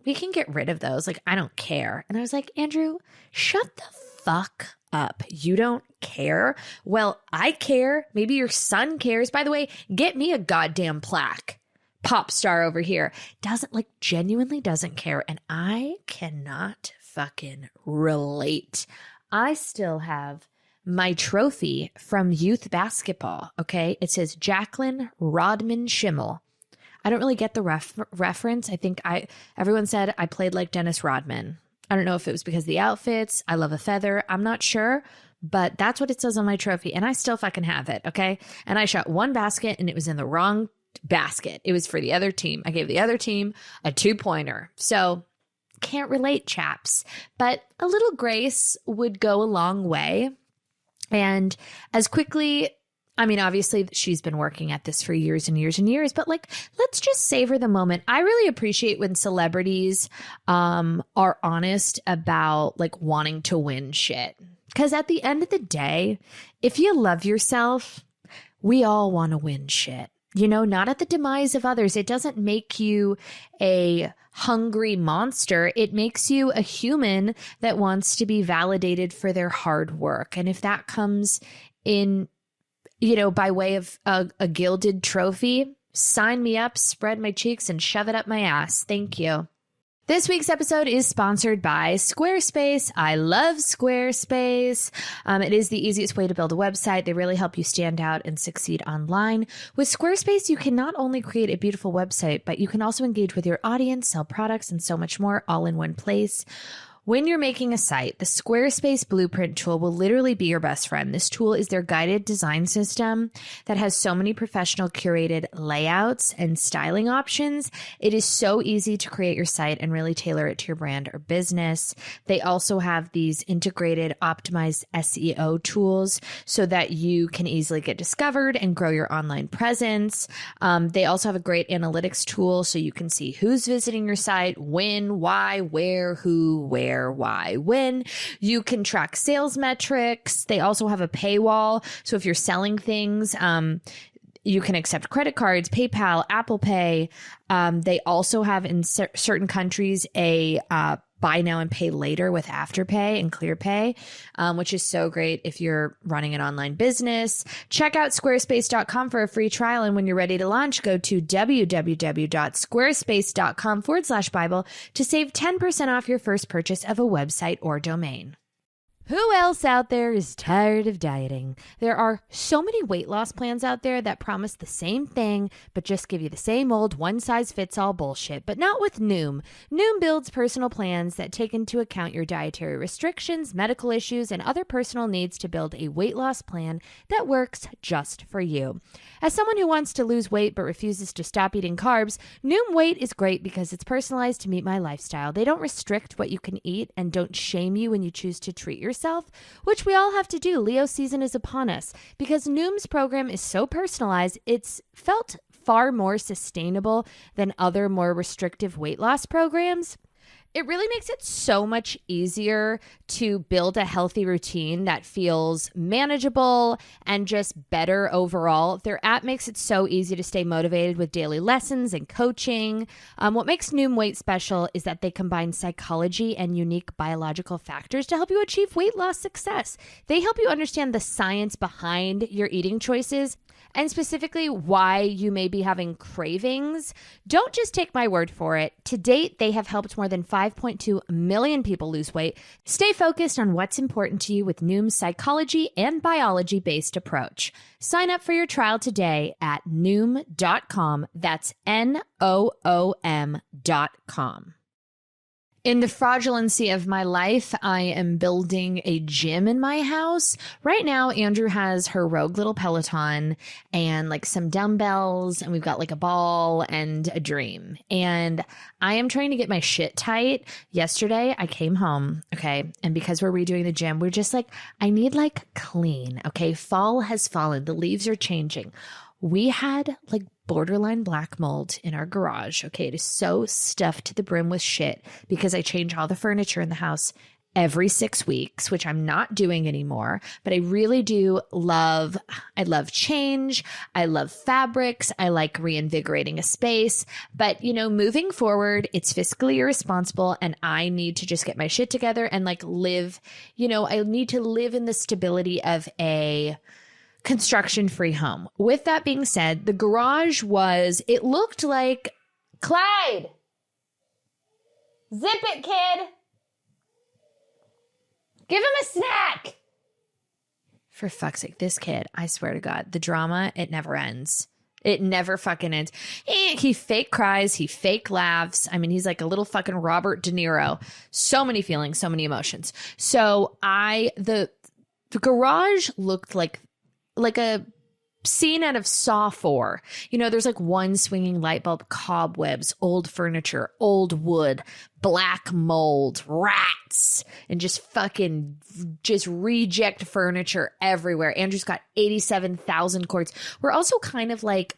we can get rid of those. I don't care. And I was like, Andrew, shut the fuck up. You don't care? Well, I care. Maybe your son cares. By the way, get me a goddamn plaque. Pop star over here genuinely doesn't care. And I cannot fucking relate. I still have my trophy from youth basketball. Okay. It says Jacqueline Rodman Schimmel. I don't really get the reference. I think everyone said I played like Dennis Rodman. I don't know if it was because of the outfits. I love a feather. I'm not sure, but that's what it says on my trophy. And I still fucking have it. Okay. And I shot one basket and it was in the wrong basket. It was for the other team. I gave the other team a 2-pointer. So can't relate, chaps, but a little grace would go a long way. And as quickly, obviously she's been working at this for years and years and years, but let's just savor the moment. I really appreciate when celebrities are honest about wanting to win shit. Because at the end of the day, if you love yourself, we all want to win shit. Not at the demise of others. It doesn't make you a hungry monster. It makes you a human that wants to be validated for their hard work. And if that comes in by way of a gilded trophy, sign me up, spread my cheeks, and shove it up my ass. Thank you. This week's episode is sponsored by Squarespace. I love Squarespace. It is the easiest way to build a website. They really help you stand out and succeed online. With Squarespace, you can not only create a beautiful website, but you can also engage with your audience, sell products, and so much more all in one place. When you're making a site, the Squarespace Blueprint tool will literally be your best friend. This tool is their guided design system that has so many professional curated layouts and styling options. It is so easy to create your site and really tailor it to your brand or business. They also have these integrated optimized SEO tools so that you can easily get discovered and grow your online presence. They also have a great analytics tool so you can see who's visiting your site, when, why, where, who, where, why, when. You can track sales metrics. They also have a paywall. So if you're selling things, you can accept credit cards, PayPal, Apple Pay. They also have in certain countries a buy now and pay later with Afterpay and ClearPay, which is so great if you're running an online business. Check out squarespace.com for a free trial. And when you're ready to launch, go to www.squarespace.com/Bible to save 10% off your first purchase of a website or domain. Who else out there is tired of dieting? There are so many weight loss plans out there that promise the same thing, but just give you the same old one-size-fits-all bullshit, but not with Noom. Noom builds personal plans that take into account your dietary restrictions, medical issues, and other personal needs to build a weight loss plan that works just for you. As someone who wants to lose weight but refuses to stop eating carbs, Noom Weight is great because it's personalized to meet my lifestyle. They don't restrict what you can eat and don't shame you when you choose to treat yourself, which we all have to do. Leo season is upon us. Because Noom's program is so personalized, it's felt far more sustainable than other more restrictive weight loss programs. It really makes it so much easier to build a healthy routine that feels manageable and just better overall. Their app makes it so easy to stay motivated with daily lessons and coaching. What makes Noom Weight special is that they combine psychology and unique biological factors to help you achieve weight loss success. They help you understand the science behind your eating choices and specifically why you may be having cravings. Don't just take my word for it. To date, they have helped more than 5.2 million people lose weight. Stay focused on what's important to you with Noom's psychology and biology-based approach. Sign up for your trial today at Noom.com. That's Noom.com. In the fraudulency of my life, I am building a gym in my house. Right now, Andrew has her rogue little Peloton and like some dumbbells, and we've got like a ball and a dream. And I am trying to get my shit tight. Yesterday, I came home, okay, and because we're redoing the gym, we're just like, I need like clean, okay? Fall has fallen. The leaves are changing. We had like borderline black mold in our garage. Okay, it is so stuffed to the brim with shit because I change all the furniture in the house every 6 weeks, which I'm not doing anymore. But I really do love, I love change. I love fabrics. I like reinvigorating a space. But, you know, moving forward, it's fiscally irresponsible and I need to just get my shit together and like live, you know, I need to live in the stability of a construction-free home. With that being said, the garage it looked like, Clyde, zip it, kid. Give him a snack. For fuck's sake, this kid, I swear to God, the drama, it never ends. It never fucking ends. He fake cries. He fake laughs. I mean, he's like a little fucking Robert De Niro. So many feelings, so many emotions. So the garage looked like a scene out of Saw 4. You know, there's like one swinging light bulb, cobwebs, old furniture, old wood, black mold, rats, and just reject furniture everywhere. Andrew's got 87,000 cords. We're also kind of like,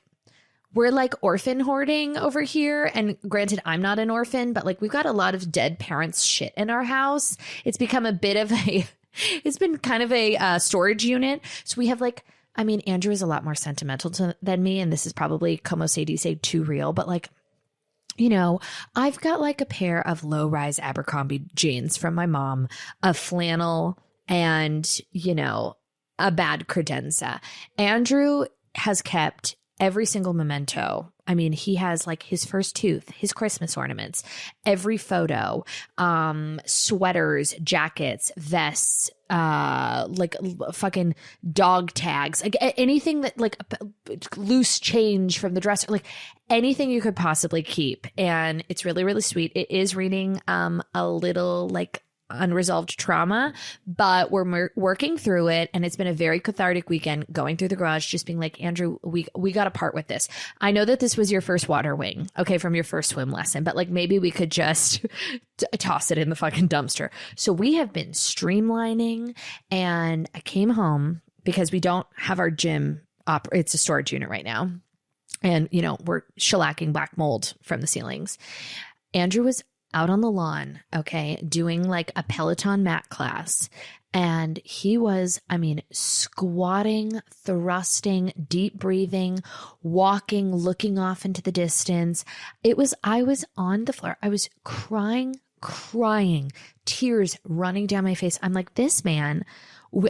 we're like orphan hoarding over here. And granted, I'm not an orphan, but like we've got a lot of dead parents' shit in our house. It's become a bit of it's been kind of a storage unit. So we have like, I mean, Andrew is a lot more sentimental than me. And this is probably, como se dice, too real. But like, you know, I've got like a pair of low-rise Abercrombie jeans from my mom, a flannel, and, you know, a bad credenza. Andrew has kept every single memento. I mean, he has like his first tooth, his Christmas ornaments, every photo, sweaters, jackets, vests, like fucking dog tags, like anything that like loose change from the dresser, like anything you could possibly keep. And it's really, really sweet. It is reading a little like unresolved trauma, but we're working through it. And it's been a very cathartic weekend going through the garage, just being like, Andrew, we got to part with this. I know that this was your first water wing, okay, from your first swim lesson, but like maybe we could just toss it in the fucking dumpster. So we have been streamlining, and I came home because we don't have our gym it's a storage unit right now. And, you know, we're shellacking black mold from the ceilings. Andrew was out on the lawn, okay, doing like a Peloton mat class. And he was, I mean, squatting, thrusting, deep breathing, walking, looking off into the distance. I was on the floor. I was crying, tears running down my face. I'm like, this man,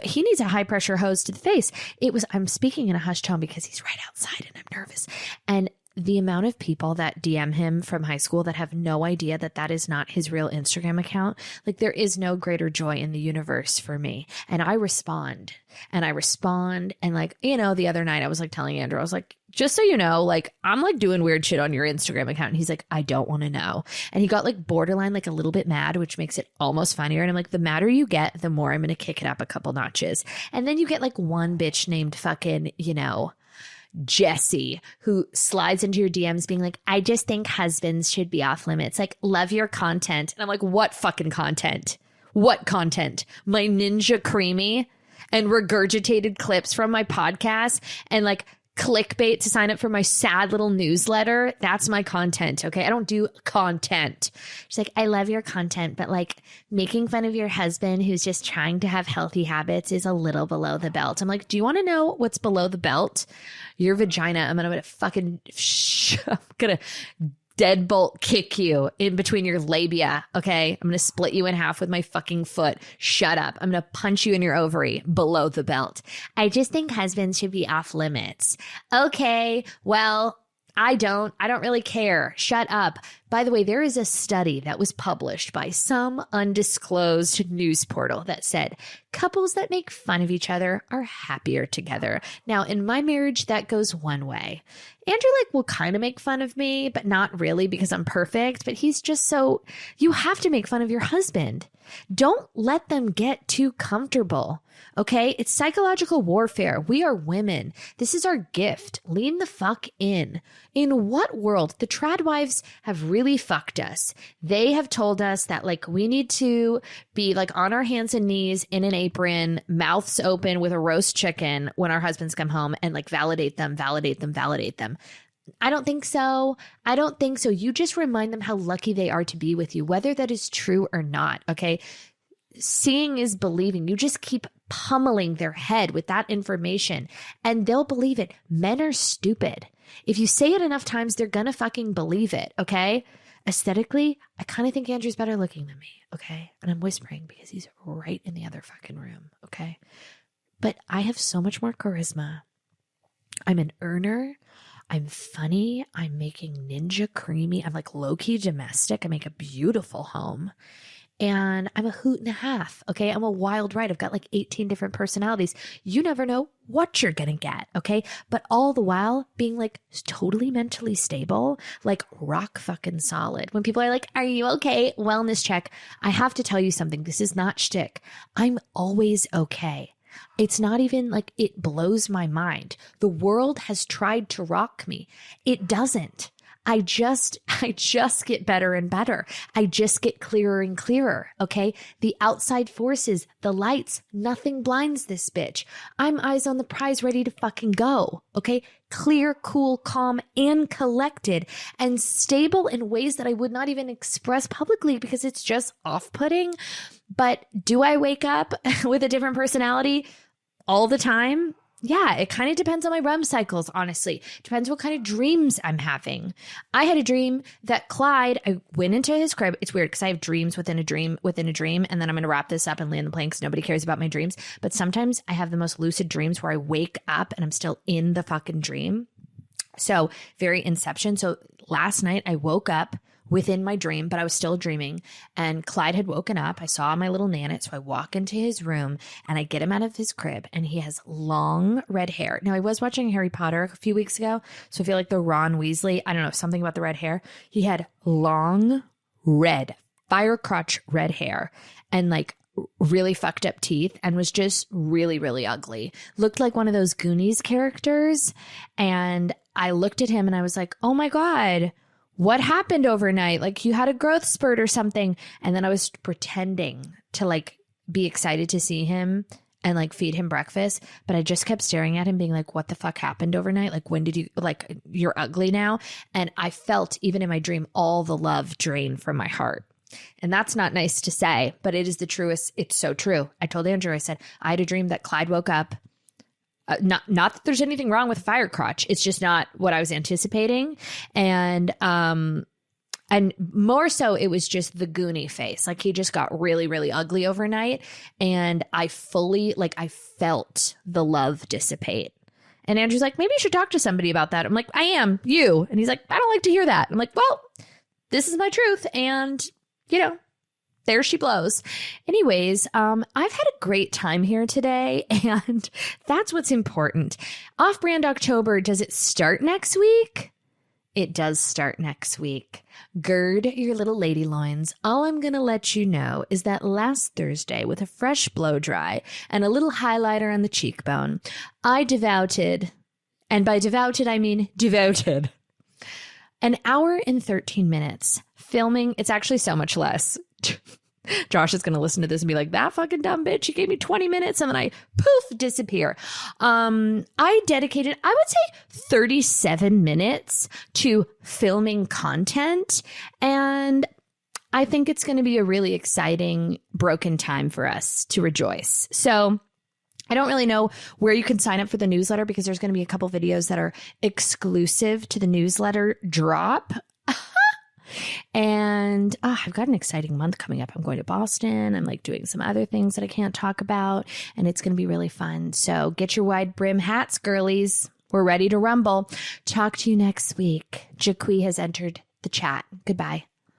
he needs a high pressure hose to the face. I'm speaking in a hushed tone because he's right outside and I'm nervous. And the amount of people that DM him from high school that have no idea that that is not his real Instagram account, like there is no greater joy in the universe for me. And I respond. And like, you know, the other night I was like telling Andrew, I was like, just so you know, like I'm like doing weird shit on your Instagram account. And he's like, I don't want to know. And he got like borderline, like a little bit mad, which makes it almost funnier. And I'm like, the madder you get, the more I'm going to kick it up a couple notches. And then you get like one bitch named fucking, you know, Jesse, who slides into your DMs being like, I just think husbands should be off limits. Like, love your content. And I'm like, what fucking content? What content? My Ninja Creamy and regurgitated clips from my podcast and like clickbait to sign up for my sad little newsletter. That's my content. Okay. I don't do content. She's like, I love your content, but like making fun of your husband who's just trying to have healthy habits is a little below the belt. I'm like, do you want to know what's below the belt? Your vagina. I'm going to fucking, I'm going to deadbolt kick you in between your labia. Okay. I'm going to split you in half with my fucking foot. Shut up. I'm going to punch you in your ovary below the belt. I just think husbands should be off limits. Okay. Well, I don't really care. Shut up. By the way, there is a study that was published by some undisclosed news portal that said couples that make fun of each other are happier together. Now, in my marriage, that goes one way. Andrew like will kind of make fun of me, but not really because I'm perfect. But he's just so, you have to make fun of your husband. Don't let them get too comfortable. Okay. It's psychological warfare. We are women. This is our gift. Lean the fuck in. In what world? The trad wives have really fucked us. They have told us that like we need to be like on our hands and knees in an apron, mouths open with a roast chicken when our husbands come home and like validate them. I don't think so. You just remind them how lucky they are to be with you, whether that is true or not. Okay. Seeing is believing. You just keep pummeling their head with that information and they'll believe it. Men are stupid. If you say it enough times, they're going to fucking believe it. Okay. Aesthetically, I kind of think Andrew's better looking than me. Okay. And I'm whispering because he's right in the other fucking room. Okay. But I have so much more charisma. I'm an earner. I'm funny. I'm making Ninja Creamy. I'm like low-key domestic. I make a beautiful home. And I'm a hoot and a half. Okay. I'm a wild ride. I've got like 18 different personalities. You never know what you're going to get. Okay. But all the while being like totally mentally stable, like rock fucking solid. When people are like, are you okay? Wellness check. I have to tell you something. This is not shtick. I'm always okay. It's not even like it blows my mind. The world has tried to rock me. It doesn't. I just get better and better. I just get clearer and clearer. Okay. The outside forces, the lights, nothing blinds this bitch. I'm eyes on the prize, ready to fucking go. Okay. Clear, cool, calm, and collected and stable in ways that I would not even express publicly because it's just off-putting. But do I wake up with a different personality all the time? Yeah, it kind of depends on my REM cycles, honestly. Depends what kind of dreams I'm having. I had a dream that Clyde, I went into his crib. It's weird because I have dreams within a dream within a dream. And then I'm going to wrap this up and land the plane because nobody cares about my dreams. But sometimes I have the most lucid dreams where I wake up and I'm still in the fucking dream. So very Inception. So last night I woke up within my dream, but I was still dreaming. And Clyde had woken up. I saw my little nanette. So I walk into his room and I get him out of his crib and he has long red hair. Now I was watching Harry Potter a few weeks ago. So I feel like the Ron Weasley, I don't know, something about the red hair. He had long red, fire crotch red hair and like really fucked up teeth and was just really, really ugly. Looked like one of those Goonies characters. And I looked at him and I was like, oh my God, what happened overnight? Like you had a growth spurt or something. And then I was pretending to like be excited to see him and like feed him breakfast. But I just kept staring at him being like, what the fuck happened overnight? Like, when did you, like, you're ugly now. And I felt even in my dream, all the love drain from my heart. And that's not nice to say, but it is the truest. It's so true. I told Andrew, I said, I had a dream that Clyde woke up. Not that there's anything wrong with fire crotch. It's just not what I was anticipating. And more so it was just the Goonie face. Like he just got really, really ugly overnight. And I felt the love dissipate. And Andrew's like, maybe you should talk to somebody about that. I'm like, I am, you. And he's like, I don't like to hear that. I'm like, well, this is my truth. And, you know, there she blows. Anyways, I've had a great time here today, and that's what's important. Off-brand October, does it start next week? It does start next week. Gird your little lady loins. All I'm going to let you know is that last Thursday, with a fresh blow dry and a little highlighter on the cheekbone, I devoted, and by devoted, I mean devoted, an hour and 13 minutes filming. It's actually so much less. Josh is going to listen to this and be like, that fucking dumb bitch, she gave me 20 minutes and then I poof, disappear. I dedicated, I would say 37 minutes to filming content. And I think it's going to be a really exciting broken time for us to rejoice. So I don't really know where you can sign up for the newsletter because there's going to be a couple videos that are exclusive to the newsletter drop. And I've got an exciting month coming up. I'm going to Boston. I'm like doing some other things that I can't talk about, and it's going to be really fun. So get your wide brim hats, girlies. We're ready to rumble. Talk to you next week. Jaqui has entered the chat. Goodbye.